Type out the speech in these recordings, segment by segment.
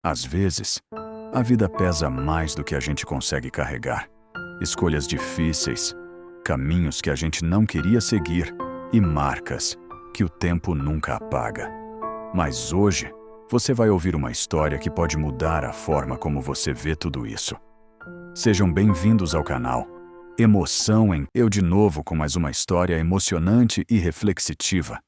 Às vezes, a vida pesa mais do que a gente consegue carregar. Escolhas difíceis, caminhos que a gente não queria seguir e marcas que o tempo nunca apaga. Mas hoje, você vai ouvir uma história que pode mudar a forma como você vê tudo isso. Sejam bem-vindos ao canal Emoção em Eu de novo com mais uma história emocionante e reflexiva.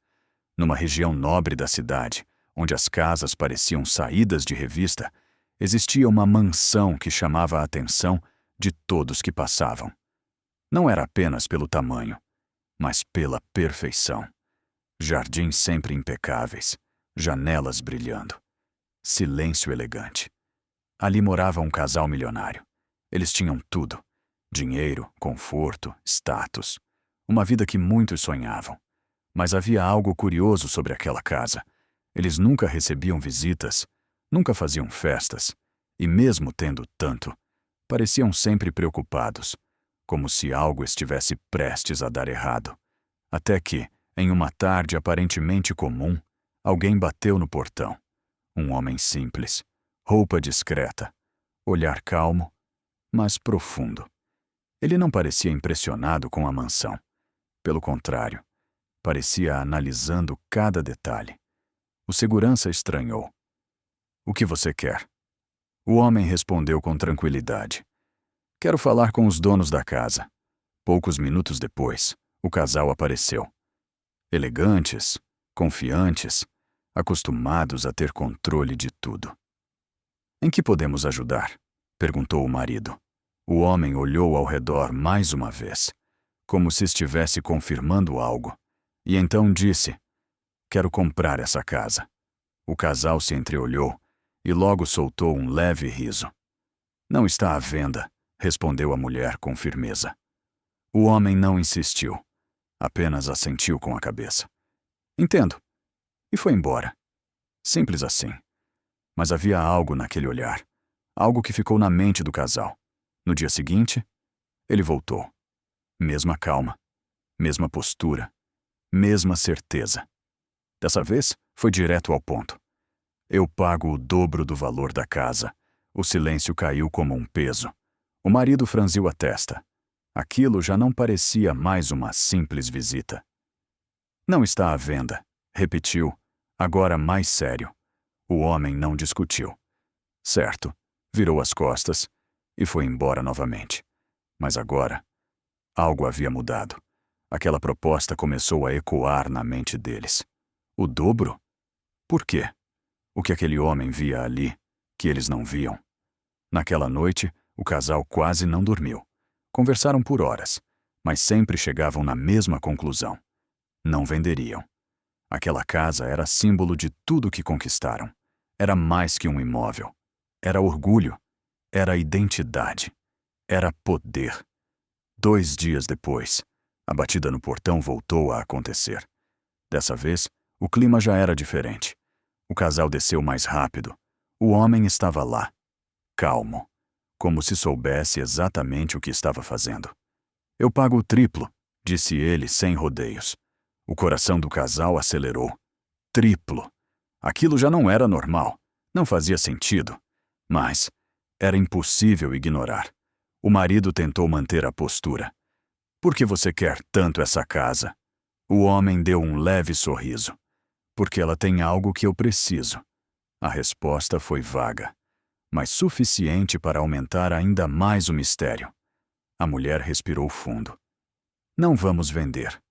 Numa região nobre da cidade, onde as casas pareciam saídas de revista, existia uma mansão que chamava a atenção de todos que passavam. Não era apenas pelo tamanho, mas pela perfeição. Jardins sempre impecáveis, janelas brilhando, silêncio elegante. Ali morava um casal milionário. Eles tinham tudo: dinheiro, conforto, status, uma vida que muitos sonhavam. Mas havia algo curioso sobre aquela casa. Eles nunca recebiam visitas, nunca faziam festas, e mesmo tendo tanto, pareciam sempre preocupados, como se algo estivesse prestes a dar errado. Até que, em uma tarde aparentemente comum, alguém bateu no portão. Um homem simples, roupa discreta, olhar calmo, mas profundo. Ele não parecia impressionado com a mansão. Pelo contrário, parecia analisando cada detalhe. O segurança estranhou. "O que você quer?" O homem respondeu com tranquilidade. "Quero falar com os donos da casa." Poucos minutos depois, o casal apareceu. Elegantes, confiantes, acostumados a ter controle de tudo. "Em que podemos ajudar?" perguntou o marido. O homem olhou ao redor mais uma vez, como se estivesse confirmando algo, e então disse: "Quero comprar essa casa." O casal se entreolhou e logo soltou um leve riso. "Não está à venda", respondeu a mulher com firmeza. O homem não insistiu, apenas assentiu com a cabeça. "Entendo." E foi embora. Simples assim. Mas havia algo naquele olhar, algo que ficou na mente do casal. No dia seguinte, ele voltou. Mesma calma, mesma postura, mesma certeza. Dessa vez, foi direto ao ponto. "Eu pago o dobro do valor da casa." O silêncio caiu como um peso. O marido franziu a testa. Aquilo já não parecia mais uma simples visita. "Não está à venda", repetiu, agora mais sério. O homem não discutiu. Certo, virou as costas e foi embora novamente. Mas agora, algo havia mudado. Aquela proposta começou a ecoar na mente deles. O dobro? Por quê? O que aquele homem via ali, que eles não viam? Naquela noite, o casal quase não dormiu. Conversaram por horas, mas sempre chegavam na mesma conclusão. Não venderiam. Aquela casa era símbolo de tudo que conquistaram. Era mais que um imóvel. Era orgulho. Era identidade. Era poder. 2 dias depois, a batida no portão voltou a acontecer. Dessa vez, o clima já era diferente. O casal desceu mais rápido. O homem estava lá, calmo, como se soubesse exatamente o que estava fazendo. "Eu pago o triplo", disse ele sem rodeios. O coração do casal acelerou. Triplo. Aquilo já não era normal. Não fazia sentido. Mas era impossível ignorar. O marido tentou manter a postura. "Por que você quer tanto essa casa?" O homem deu um leve sorriso. "Porque ela tem algo que eu preciso." A resposta foi vaga, mas suficiente para aumentar ainda mais o mistério. A mulher respirou fundo. "Não vamos vender."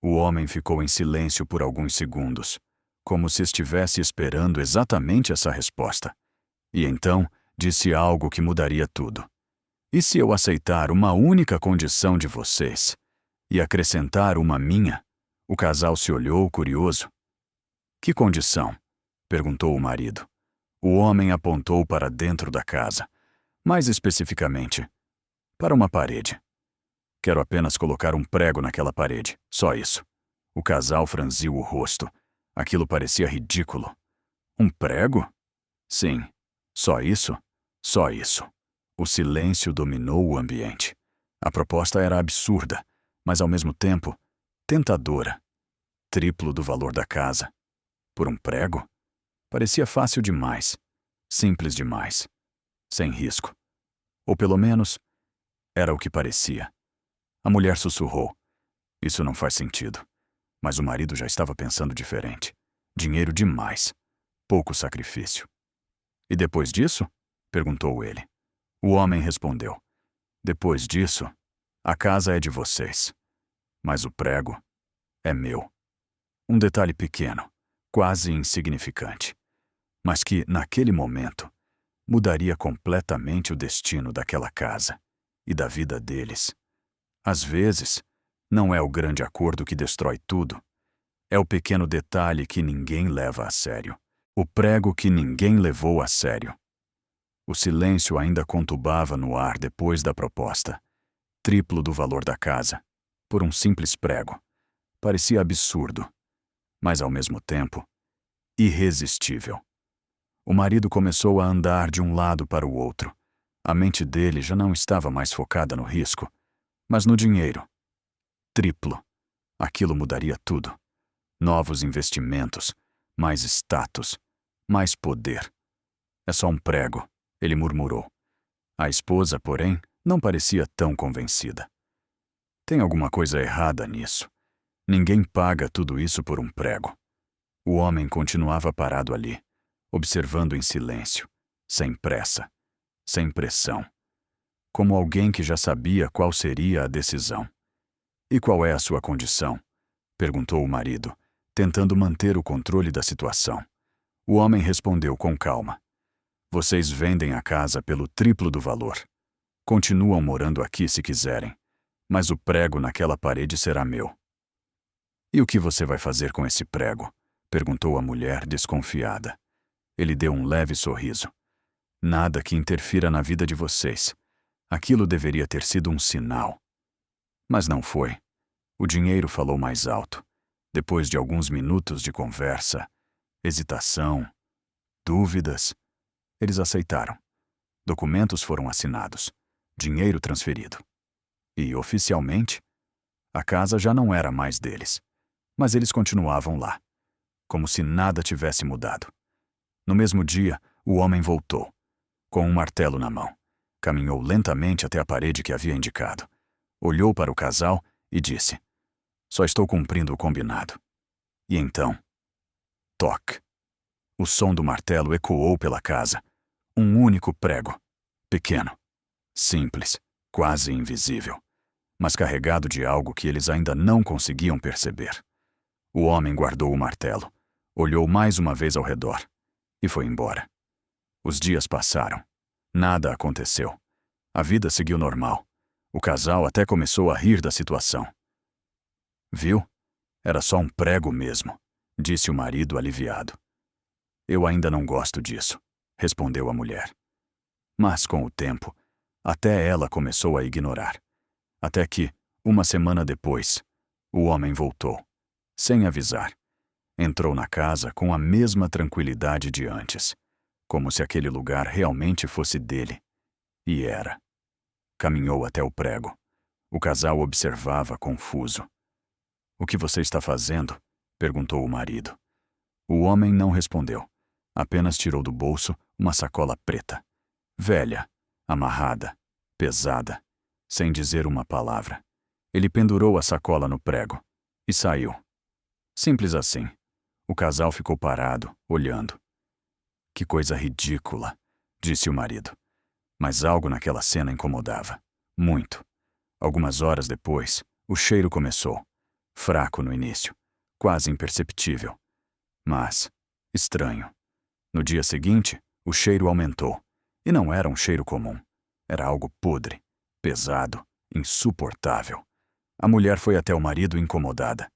O homem ficou em silêncio por alguns segundos, como se estivesse esperando exatamente essa resposta. E então disse algo que mudaria tudo. "E se eu aceitar uma única condição de vocês e acrescentar uma minha?" O casal se olhou curioso. "Que condição?" perguntou o marido. O homem apontou para dentro da casa, mais especificamente, para uma parede. "Quero apenas colocar um prego naquela parede, só isso." O casal franziu o rosto. Aquilo parecia ridículo. "Um prego?" "Sim. Só isso? Só isso." O silêncio dominou o ambiente. A proposta era absurda, mas ao mesmo tempo, tentadora. Triplo do valor da casa. Por um prego? Parecia fácil demais. Simples demais. Sem risco. Ou pelo menos, era o que parecia. A mulher sussurrou. Isso não faz sentido. Mas o marido já estava pensando diferente. Dinheiro demais. Pouco sacrifício. E depois disso? Perguntou ele. O homem respondeu. Depois disso, a casa é de vocês. Mas o prego é meu. Um detalhe pequeno, quase insignificante, mas que, naquele momento, mudaria completamente o destino daquela casa e da vida deles. Às vezes, não é o grande acordo que destrói tudo. É o pequeno detalhe que ninguém leva a sério. O prego que ninguém levou a sério. O silêncio ainda conturbava no ar depois da proposta. Triplo do valor da casa, por um simples prego. Parecia absurdo, mas ao mesmo tempo, irresistível. O marido começou a andar de um lado para o outro. A mente dele já não estava mais focada no risco, mas no dinheiro. Triplo. Aquilo mudaria tudo. Novos investimentos, mais status, mais poder. É só um prego, ele murmurou. A esposa, porém, não parecia tão convencida. Tem alguma coisa errada nisso. Ninguém paga tudo isso por um prego. O homem continuava parado ali, observando em silêncio, sem pressa, sem pressão, como alguém que já sabia qual seria a decisão. E qual é a sua condição? Perguntou o marido, tentando manter o controle da situação. O homem respondeu com calma. Vocês vendem a casa pelo triplo do valor. Continuam morando aqui se quiserem, mas o prego naquela parede será meu. E o que você vai fazer com esse prego? Perguntou a mulher, desconfiada. Ele deu um leve sorriso. Nada que interfira na vida de vocês. Aquilo deveria ter sido um sinal. Mas não foi. O dinheiro falou mais alto. Depois de alguns minutos de conversa, hesitação, dúvidas, eles aceitaram. Documentos foram assinados. Dinheiro transferido. E, oficialmente, a casa já não era mais deles. Mas eles continuavam lá, como se nada tivesse mudado. No mesmo dia, o homem voltou, com um martelo na mão. Caminhou lentamente até a parede que havia indicado. Olhou para o casal e disse: Só estou cumprindo o combinado. E então, toque. O som do martelo ecoou pela casa. Um único prego. Pequeno. Simples. Quase invisível. Mas carregado de algo que eles ainda não conseguiam perceber. O homem guardou o martelo. Olhou mais uma vez ao redor. E foi embora. Os dias passaram. Nada aconteceu. A vida seguiu normal. O casal até começou a rir da situação. Viu? Era só um prego mesmo, disse o marido aliviado. Eu ainda não gosto disso, respondeu a mulher. Mas com o tempo, até ela começou a ignorar. Até que, uma semana depois, o homem voltou, sem avisar. Entrou na casa com a mesma tranquilidade de antes, como se aquele lugar realmente fosse dele. E era. Caminhou até o prego. O casal observava confuso. O que você está fazendo? Perguntou o marido. O homem não respondeu. Apenas tirou do bolso uma sacola preta. Velha, amarrada, pesada, sem dizer uma palavra. Ele pendurou a sacola no prego e saiu. Simples assim. O casal ficou parado, olhando. Que coisa ridícula, disse o marido. Mas algo naquela cena incomodava. Muito. Algumas horas depois, o cheiro começou. Fraco no início, quase imperceptível. Mas, estranho. No dia seguinte, o cheiro aumentou. E não era um cheiro comum. Era algo podre, pesado, insuportável. A mulher foi até o marido incomodada.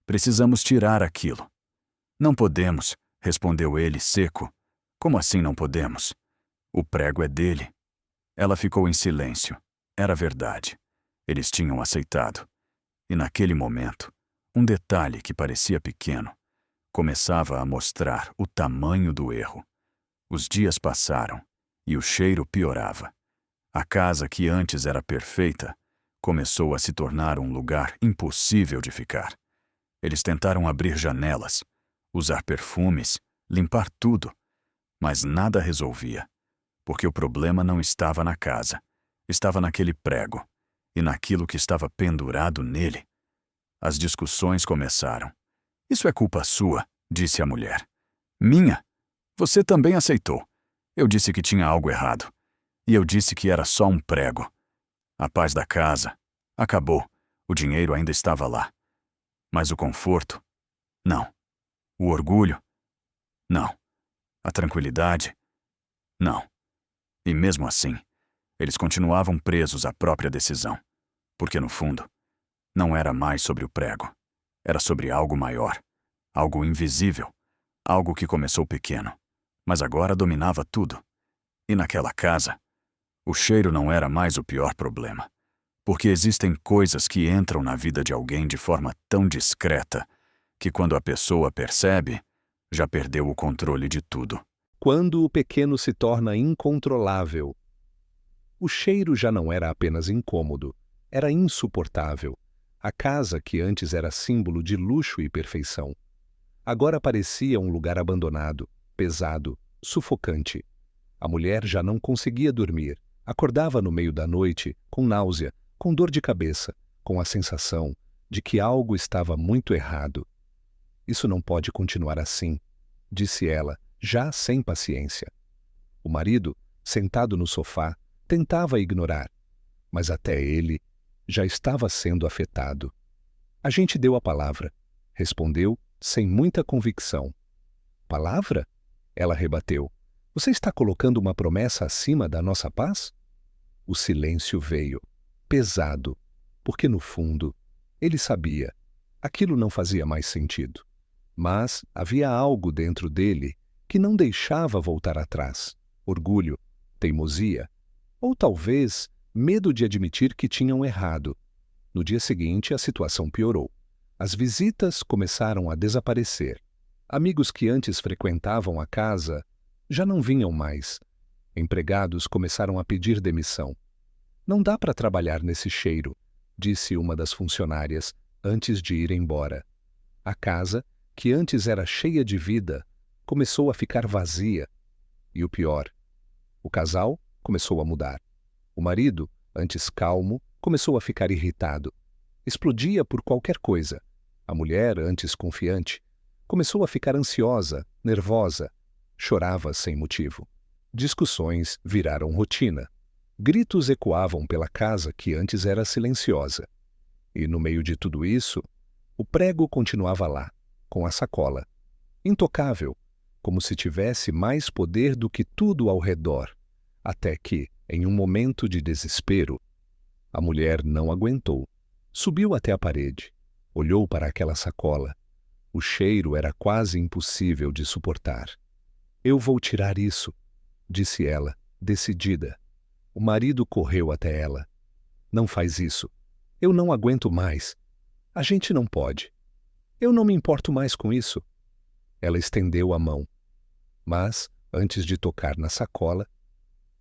Precisamos tirar aquilo. Não podemos, respondeu ele seco. Como assim não podemos? O prego é dele. Ela ficou em silêncio. Era verdade. Eles tinham aceitado. E naquele momento, um detalhe que parecia pequeno começava a mostrar o tamanho do erro. Os dias passaram e o cheiro piorava. A casa que antes era perfeita começou a se tornar um lugar impossível de ficar. Eles tentaram abrir janelas, usar perfumes, limpar tudo, Mas nada resolvia, porque o problema não estava na casa, estava naquele prego, e naquilo que estava pendurado nele. As discussões começaram. Isso é culpa sua, disse a mulher. Minha? Você também aceitou. Eu disse que tinha algo errado. E eu disse que era só um prego. A paz da casa acabou. O dinheiro ainda estava lá. Mas o conforto? Não. O orgulho? Não. A tranquilidade? Não. E mesmo assim, eles continuavam presos à própria decisão. Porque, no fundo, não era mais sobre o prego. Era sobre algo maior. Algo invisível. Algo que começou pequeno, mas agora dominava tudo. E naquela casa, o cheiro não era mais o pior problema. Porque existem coisas que entram na vida de alguém de forma tão discreta que quando a pessoa percebe, já perdeu o controle de tudo. Quando o pequeno se torna incontrolável. O cheiro já não era apenas incômodo, era insuportável. A casa, que antes era símbolo de luxo e perfeição, agora parecia um lugar abandonado, pesado, sufocante. A mulher já não conseguia dormir, acordava no meio da noite com náusea, com dor de cabeça, com a sensação de que algo estava muito errado. Isso não pode continuar assim, disse ela, já sem paciência. O marido, sentado no sofá, tentava ignorar, mas até ele já estava sendo afetado. A gente deu a palavra, respondeu sem muita convicção. Palavra? Ela rebateu. Você está colocando uma promessa acima da nossa paz? O silêncio veio, pesado, porque no fundo, ele sabia, aquilo não fazia mais sentido. Mas havia algo dentro dele que não deixava voltar atrás. Orgulho, teimosia, ou talvez medo de admitir que tinham errado. No dia seguinte, a situação piorou. As visitas começaram a desaparecer. Amigos que antes frequentavam a casa já não vinham mais. Empregados começaram a pedir demissão. Não dá para trabalhar nesse cheiro, disse uma das funcionárias antes de ir embora. A casa, que antes era cheia de vida, começou a ficar vazia. E o pior, o casal começou a mudar. O marido, antes calmo, começou a ficar irritado. Explodia por qualquer coisa. A mulher, antes confiante, começou a ficar ansiosa, nervosa. Chorava sem motivo. Discussões viraram rotina. Gritos ecoavam pela casa que antes era silenciosa. E no meio de tudo isso, o prego continuava lá, com a sacola. Intocável, como se tivesse mais poder do que tudo ao redor. Até que, em um momento de desespero, a mulher não aguentou. Subiu até a parede. Olhou para aquela sacola. O cheiro era quase impossível de suportar. Eu vou tirar isso, disse ela, decidida. O marido correu até ela. Não faz isso. Eu não aguento mais. A gente não pode. Eu não me importo mais com isso. Ela estendeu a mão. Mas, antes de tocar na sacola,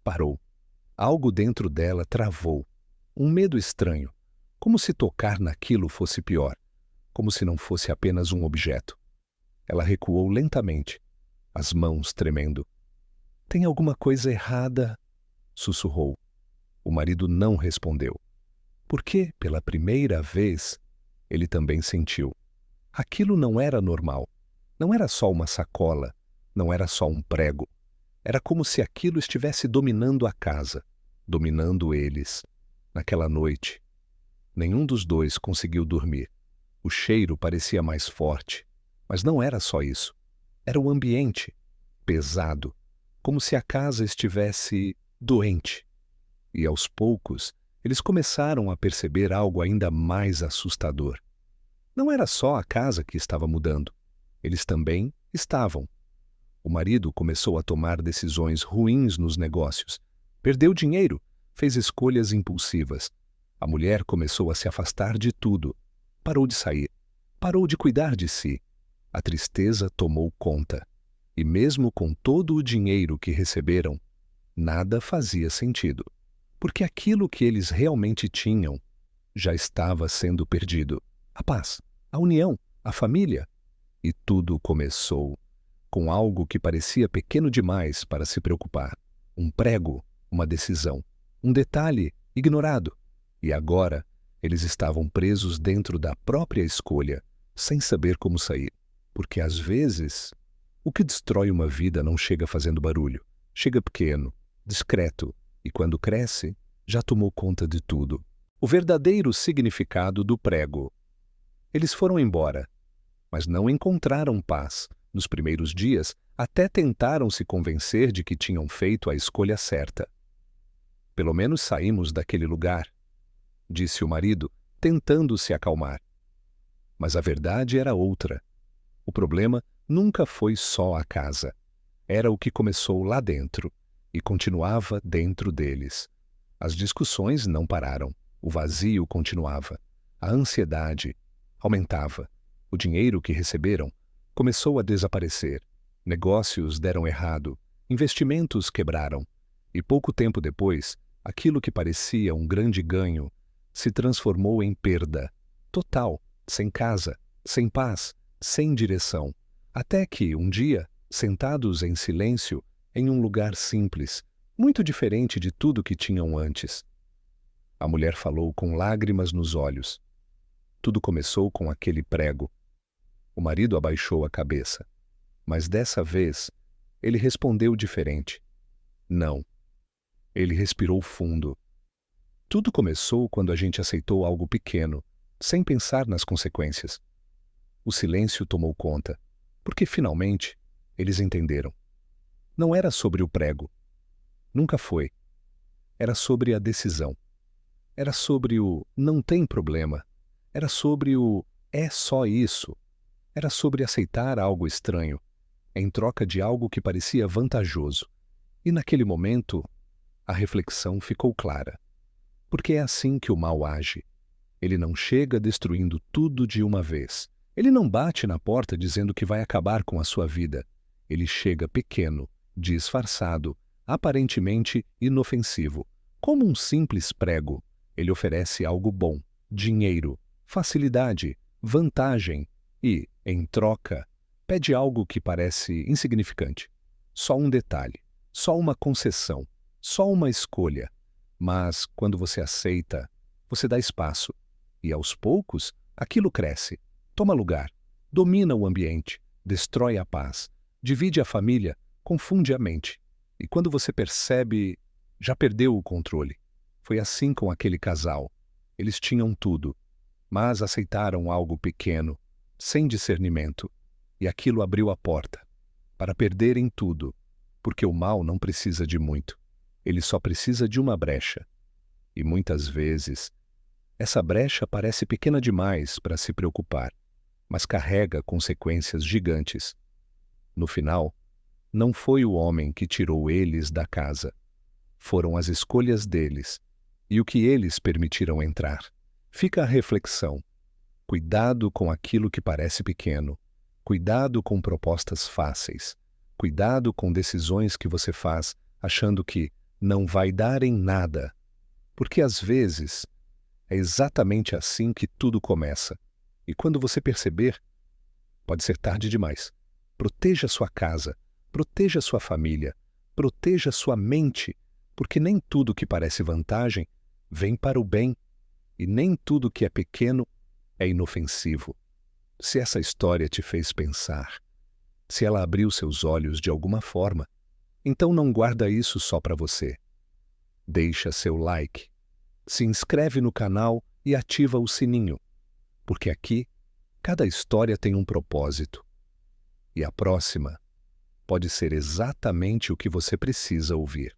parou. Algo dentro dela travou. Um medo estranho. Como se tocar naquilo fosse pior. Como se não fosse apenas um objeto. Ela recuou lentamente, as mãos tremendo. Tem alguma coisa errada? Sussurrou. O marido não respondeu. Porque, pela primeira vez, ele também sentiu. Aquilo não era normal. Não era só uma sacola. Não era só um prego. Era como se aquilo estivesse dominando a casa, dominando eles. Naquela noite, nenhum dos dois conseguiu dormir. O cheiro parecia mais forte, mas não era só isso. Era o ambiente, pesado, como se a casa estivesse doente. E aos poucos, eles começaram a perceber algo ainda mais assustador. Não era só a casa que estava mudando. Eles também estavam. O marido começou a tomar decisões ruins nos negócios. Perdeu dinheiro, fez escolhas impulsivas. A mulher começou a se afastar de tudo. Parou de sair. Parou de cuidar de si. A tristeza tomou conta. E mesmo com todo o dinheiro que receberam, nada fazia sentido. Porque aquilo que eles realmente tinham já estava sendo perdido. A paz, a união, a família. E tudo começou com algo que parecia pequeno demais para se preocupar. Um prego, uma decisão, um detalhe ignorado. E agora eles estavam presos dentro da própria escolha, sem saber como sair. Porque às vezes, o que destrói uma vida não chega fazendo barulho. Chega pequeno, discreto, e quando cresce, já tomou conta de tudo. O verdadeiro significado do prego. Eles foram embora, mas não encontraram paz. Nos primeiros dias, até tentaram se convencer de que tinham feito a escolha certa. Pelo menos saímos daquele lugar, disse o marido, tentando se acalmar. Mas a verdade era outra. O problema nunca foi só a casa. Era o que começou lá dentro e continuava dentro deles. As discussões não pararam. O vazio continuava. A ansiedade aumentava. O dinheiro que receberam começou a desaparecer. Negócios deram errado. Investimentos quebraram. E pouco tempo depois, aquilo que parecia um grande ganho se transformou em perda. Total, sem casa, sem paz, sem direção. Até que, um dia, sentados em silêncio, em um lugar simples, muito diferente de tudo que tinham antes. A mulher falou com lágrimas nos olhos. Tudo começou com aquele prego. O marido abaixou a cabeça. Mas dessa vez, ele respondeu diferente. Não. Ele respirou fundo. Tudo começou quando a gente aceitou algo pequeno, sem pensar nas consequências. O silêncio tomou conta, porque finalmente eles entenderam. Não era sobre o prego. Nunca foi. Era sobre a decisão. Era sobre o não tem problema. Era sobre o é só isso. Era sobre aceitar algo estranho, em troca de algo que parecia vantajoso. E naquele momento, a reflexão ficou clara. Porque é assim que o mal age. Ele não chega destruindo tudo de uma vez. Ele não bate na porta dizendo que vai acabar com a sua vida. Ele chega pequeno, disfarçado, aparentemente inofensivo. Como um simples prego, ele oferece algo bom, dinheiro, facilidade, vantagem e, em troca, pede algo que parece insignificante. Só um detalhe, só uma concessão, só uma escolha. Mas, quando você aceita, você dá espaço. E, aos poucos, aquilo cresce, toma lugar, domina o ambiente, destrói a paz, divide a família, confunde a mente. E quando você percebe, já perdeu o controle. Foi assim com aquele casal. Eles tinham tudo, mas aceitaram algo pequeno, sem discernimento. E aquilo abriu a porta para perderem tudo, porque o mal não precisa de muito. Ele só precisa de uma brecha. E muitas vezes, essa brecha parece pequena demais para se preocupar, mas carrega consequências gigantes. No final, não foi o homem que tirou eles da casa. Foram as escolhas deles e o que eles permitiram entrar. Fica a reflexão. Cuidado com aquilo que parece pequeno. Cuidado com propostas fáceis. Cuidado com decisões que você faz achando que não vai dar em nada. Porque às vezes é exatamente assim que tudo começa. E quando você perceber, pode ser tarde demais. Proteja sua casa, proteja sua família, proteja sua mente, porque nem tudo que parece vantagem vem para o bem, e nem tudo que é pequeno é inofensivo. Se essa história te fez pensar, se ela abriu seus olhos de alguma forma, então não guarda isso só para você. Deixa seu like, se inscreve no canal e ativa o sininho, porque aqui cada história tem um propósito. E a próxima pode ser exatamente o que você precisa ouvir.